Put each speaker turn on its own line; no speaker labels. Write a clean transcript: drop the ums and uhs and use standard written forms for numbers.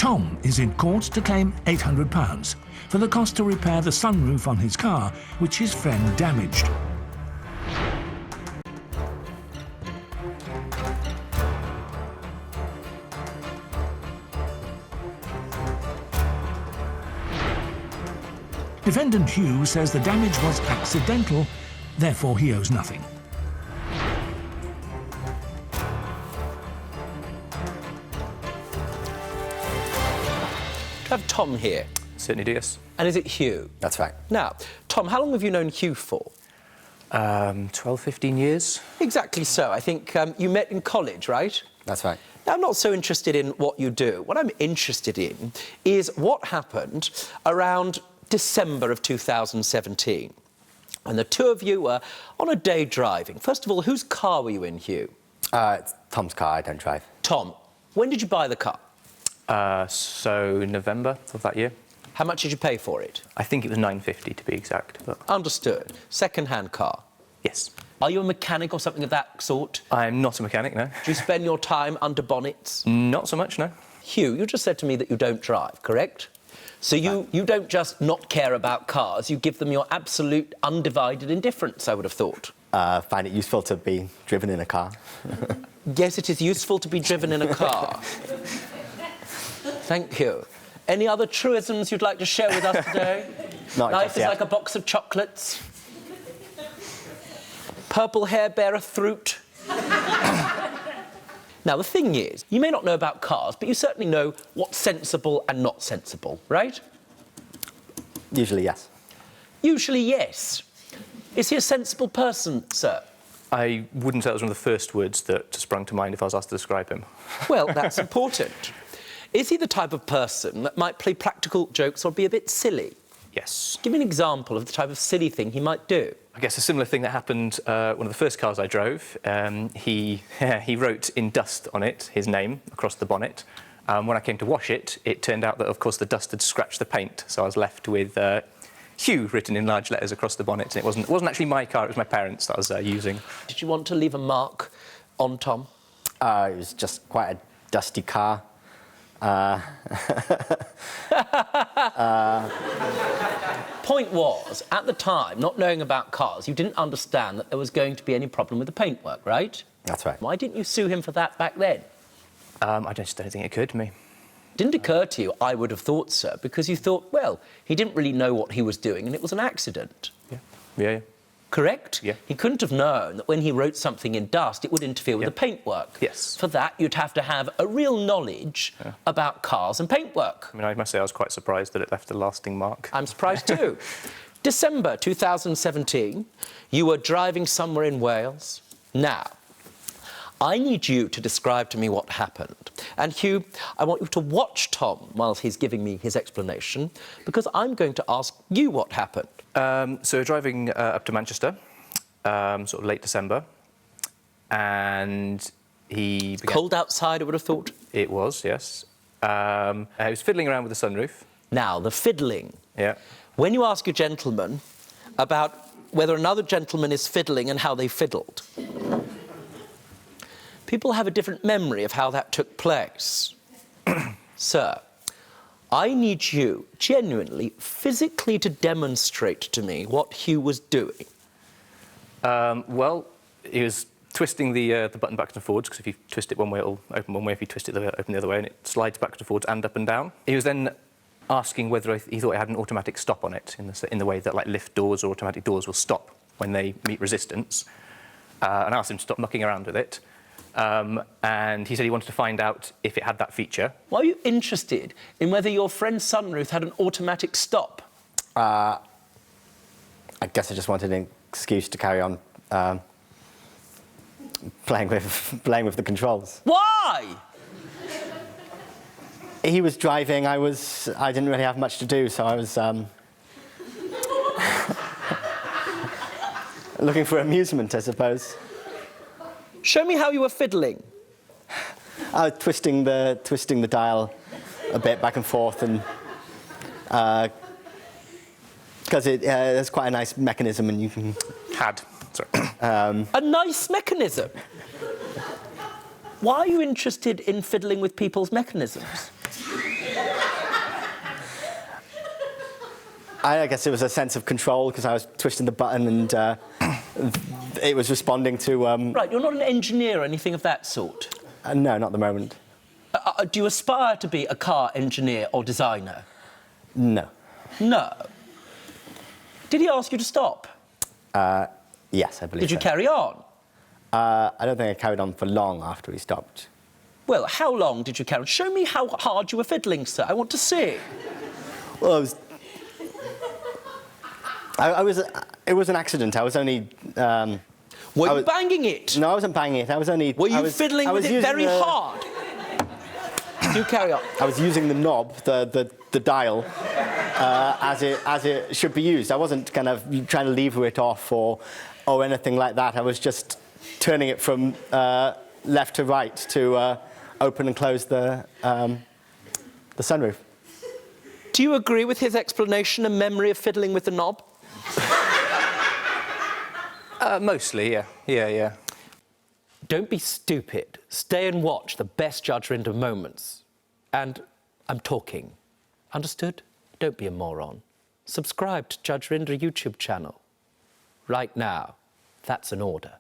Tom is in court to claim £800 for the cost to repair the sunroof on his car, which his friend damaged. Defendant Hugh says the damage was accidental, therefore he owes nothing.
I have Tom here.
Certainly do, yes.
And is it Hugh?
That's right.
Now, Tom, how long have you known Hugh for?
12, 15 years.
Exactly so. I think you met in college, right?
That's right.
Now, I'm not so interested in what you do. What I'm interested in is what happened around December of 2017, when the two of you were on a day driving. First of all, whose car were you in, Hugh?
It's Tom's car, I don't drive.
Tom, when did you buy the car?
So November of that year.
How much did you pay for it?
I think it was £950 to be exact. But...
Understood. Second-hand car?
Yes.
Are you a mechanic or something of that sort?
I'm not a mechanic, no.
Do you spend your time under bonnets?
Not so much, no.
Hugh, you just said to me that you don't drive, correct? So you don't just not care about cars, you give them your absolute undivided indifference, I would have thought.
Find it useful to be driven in a car.
Yes, it is useful to be driven in a car. Thank you. Any other truisms you'd like to share with us today? Life is like a box of chocolates. Purple hair beareth fruit. Now, the thing is, you may not know about cars, but you certainly know what's sensible and not sensible, right?
Usually, yes.
Usually, yes. Is he a sensible person, sir?
I wouldn't say that was one of the first words that sprung to mind if I was asked to describe him.
Well, that's important. Is he the type of person that might play practical jokes or be a bit silly?
Yes.
Give me an example of the type of silly thing he might do.
I guess a similar thing that happened, one of the first cars I drove, he wrote in dust on it his name across the bonnet. When I came to wash it, it turned out that, of course, the dust had scratched the paint, so I was left with Hugh written in large letters across the bonnet, and it wasn't actually my car, it was my parents that I was using. Did
you want to leave a mark on Tom?
It was just quite a dusty car.
Point was, at the time, not knowing about cars, you didn't understand that there was going to be any problem with the paintwork, right?
That's right.
Why didn't you sue him for that back then?
I just don't think it occurred to me.
Didn't occur to you, I would have thought, sir, because you thought, well, he didn't really know what he was doing and it was an accident.
Yeah.
Correct?
Yeah.
He couldn't have known that when he wrote something in dust, it would interfere with the paintwork.
Yes.
For that, you'd have to have a real knowledge about cars and paintwork.
I mean, I must say I was quite surprised that it left a lasting mark.
I'm surprised too. December 2017, you were driving somewhere in Wales. Now, I need you to describe to me what happened. And Hugh, I want you to watch Tom while he's giving me his explanation, because I'm going to ask you what happened.
So we're driving up to Manchester, sort of late December, and he began...
Cold outside, I would have thought.
It was, yes. He was fiddling around with the sunroof.
Now, the fiddling.
Yeah.
When you ask a gentleman about whether another gentleman is fiddling and how they fiddled, people have a different memory of how that took place. Sir, I need you, genuinely, physically to demonstrate to me what Hugh was doing.
Well, he was twisting the button backwards and forwards, because if you twist it one way, it'll open one way. If you twist it, it'll open the other way, and it slides backwards and forwards and up and down. He was then asking whether he thought it had an automatic stop on it, in the way that, like, lift doors or automatic doors will stop when they meet resistance. And I asked him to stop mucking around with it. And he said he wanted to find out if it had that feature.
Why are you interested in whether your friend's sunroof had an automatic stop?
I guess I just wanted an excuse to carry on playing with the controls.
Why?
He was driving. I didn't really have much to do, so I was looking for amusement, I suppose.
Show me how you were fiddling.
I was twisting the dial a bit back and forth, and because there's quite a nice mechanism, and you can...
A nice mechanism? Why are you interested in fiddling with people's mechanisms?
I guess it was a sense of control because I was twisting the button and it was responding to...
Right, you're not an engineer or anything of that sort?
No, not at the moment.
Do you aspire to be a car engineer or designer?
No.
No. Did he ask you to stop?
Yes, I believe
Did you
so.
carry on?
I don't think I carried on for long after he stopped.
Well, how long did you carry on? Show me how hard you were fiddling, sir. I want to see.
Well, it was an accident. I was only...
Were you banging it?
No, I wasn't banging it. I was only...
Were you fiddling with it very hard? Do carry on.
I was using the knob, the dial, as it should be used. I wasn't kind of trying to lever it off or anything like that. I was just turning it from left to right to open and close the sunroof.
Do you agree with his explanation and memory of fiddling with the knob?
Mostly, yeah. Yeah.
Don't be stupid. Stay and watch the best Judge Rinder moments. And I'm talking. Understood? Don't be a moron. Subscribe to Judge Rinder YouTube channel. Right now. That's an order.